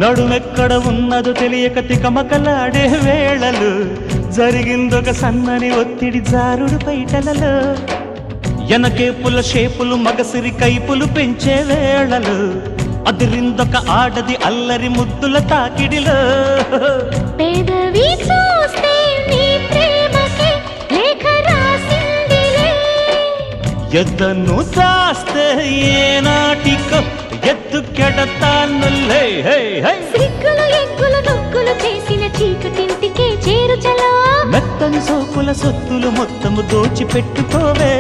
నడుమెక్కడ ఉన్నదో తెలియక తికమకలాడే వేళలు జరిగిందొక సన్నని ఒత్తిడి జారుడు పైటలలో ఎనకేపుల షేపులు మగసిరి కైపులు పెంచే వేళలు అదిరిందొక ఆడది అల్లరి ముద్దుల తాకిడిలో పెదవి చూస్తే నీ ప్రేమకే లేఖ రాసిందిలే ఎద్దను దాస్తే ఏనాటికో ఎత్తుకెడతానులే సిగ్గులు ఎగ్గులు నొక్కులు చేసిన చీకటింటికే చేరు చలో మెత్తని సోకుల సొత్తులు మొత్తము దోచిపెట్టుకోవే